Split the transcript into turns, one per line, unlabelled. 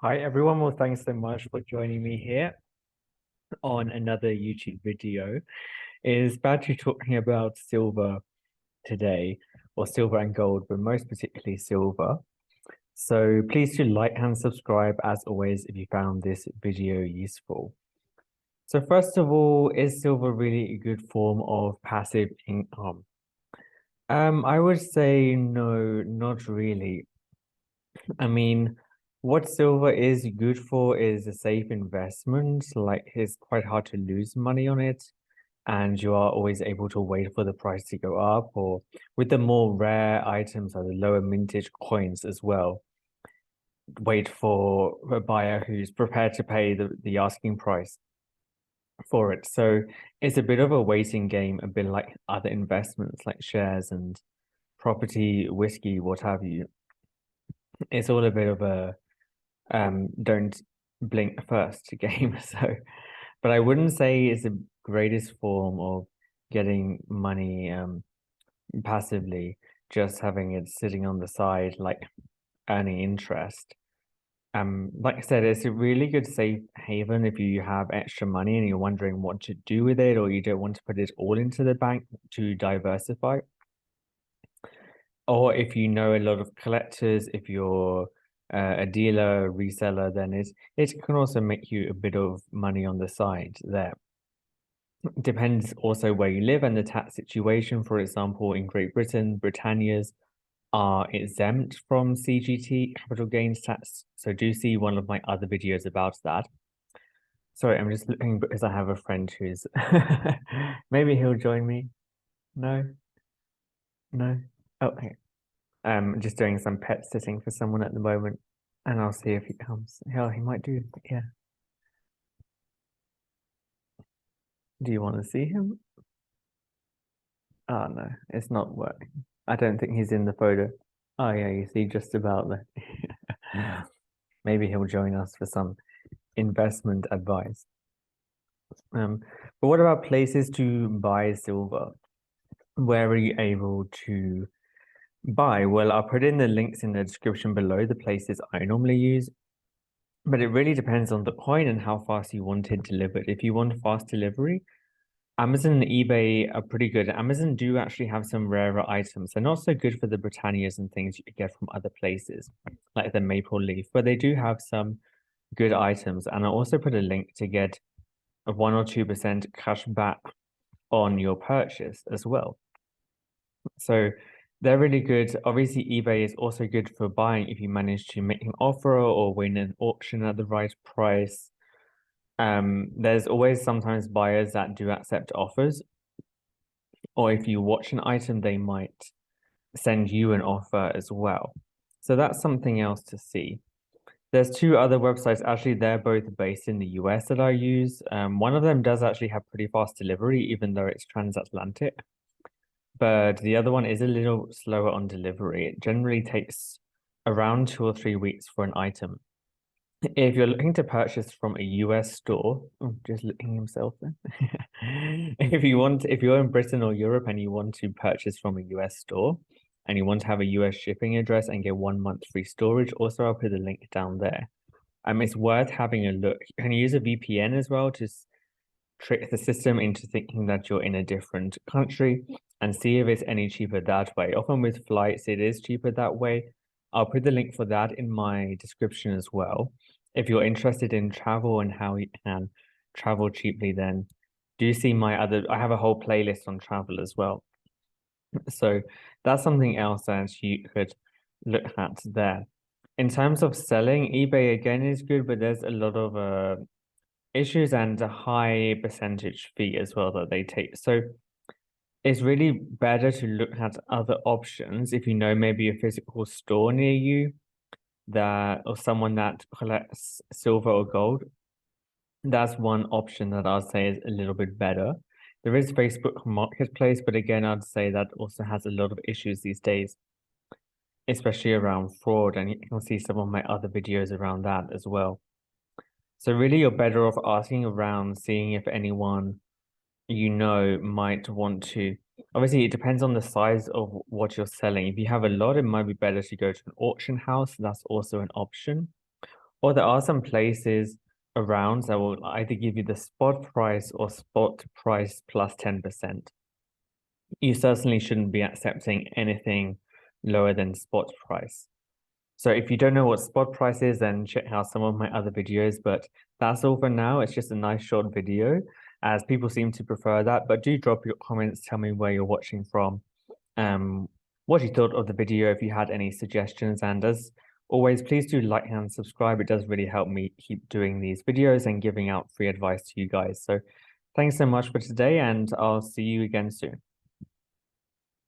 Hi everyone, well thanks so much for joining me here on another YouTube video. It is about talking about silver today, or silver and gold, but most particularly silver. So please do like and subscribe as always if you found this video useful. So first of all, is silver really a good form of passive income? I would say no, not really. I mean, what silver is good for is a safe investment. Like it's quite hard to lose money on it, and you are always able to wait for the price to go up. Or with the more rare items or the lower mintage coins as well, wait for a buyer who's prepared to pay the asking price for it. So it's a bit of a waiting game, a bit like other investments like shares and property, whiskey, what have you. It's all a bit of a don't blink first game. So, but I wouldn't say it's the greatest form of getting money passively, just having it sitting on the side, like earning interest. Like I said, it's a really good safe haven if you have extra money and you're wondering what to do with it, or you don't want to put it all into the bank to diversify. Or if you know a lot of collectors, if you're a dealer, reseller, then it can also make you a bit of money on the side there. Depends also where you live and the tax situation. For example, in Great Britain, Britannias are exempt from CGT, capital gains tax. So do see one of my other videos about that. Sorry, I'm just looking because I have a friend who's maybe he'll join me. No, no. Okay. Just doing some pet sitting for someone at the moment, and I'll see if he comes. Hell, he might do. Yeah. Do you want to see him? Oh no, it's not working. I don't think he's in the photo. Oh yeah, you see just about there. Maybe he'll join us for some investment advice. But what about places to buy silver? Where are you able to buy? Well, I'll put in the links in the description below, the places I normally use. But it really depends on the coin and how fast you want it delivered. If you want fast delivery, Amazon and eBay are pretty good. Amazon do actually have some rarer items. They're not so good for the Britannias and things you could get from other places, like the maple leaf, but they do have some good items. And I'll also put a link to get a 1 or 2% cash back on your purchase as well. So they're really good. Obviously, eBay is also good for buying if you manage to make an offer or win an auction at the right price. There's always sometimes buyers that do accept offers, or if you watch an item, they might send you an offer as well. So that's something else to see. There's two other websites, actually, they're both based in the US that I use. One of them does actually have pretty fast delivery, even though it's transatlantic. But the other one is a little slower on delivery. It generally takes around 2 or 3 weeks for an item. If you're looking to purchase from a US store, oh, just looking himself there. If you're in Britain or Europe and you want to purchase from a US store and you want to have a US shipping address and get 1 month free storage, also I'll put the link down there. It's worth having a look. You can use a VPN as well to trick the system into thinking that you're in a different country and see if it's any cheaper that way. Often with flights, it is cheaper that way. I'll put the link for that in my description as well. If you're interested in travel and how you can travel cheaply, then do see I have a whole playlist on travel as well. So that's something else that you could look at there. In terms of selling, eBay again is good, but there's a lot of issues and a high percentage fee as well that they take. So it's really better to look at other options if you know maybe a physical store near you that or someone that collects silver or gold. That's one option that I'd say is a little bit better. There is Facebook Marketplace, but again, I'd say that also has a lot of issues these days, especially around fraud. And you can see some of my other videos around that as well. So really, you're better off asking around, seeing if anyone you know might want to. Obviously, it depends on the size of what you're selling. If you have a lot, it might be better to go to an auction house. That's also an option. Or there are some places around that will either give you the spot price or spot price plus 10%. You certainly shouldn't be accepting anything lower than spot price. So if you don't know what spot price is, then check out some of my other videos. But that's all for now. It's just a nice short video, as people seem to prefer that. But do drop your comments, tell me where you're watching from, what you thought of the video, if you had any suggestions. And as always, please do like and subscribe. It does really help me keep doing these videos and giving out free advice to you guys. So thanks so much for today, and I'll see you again soon.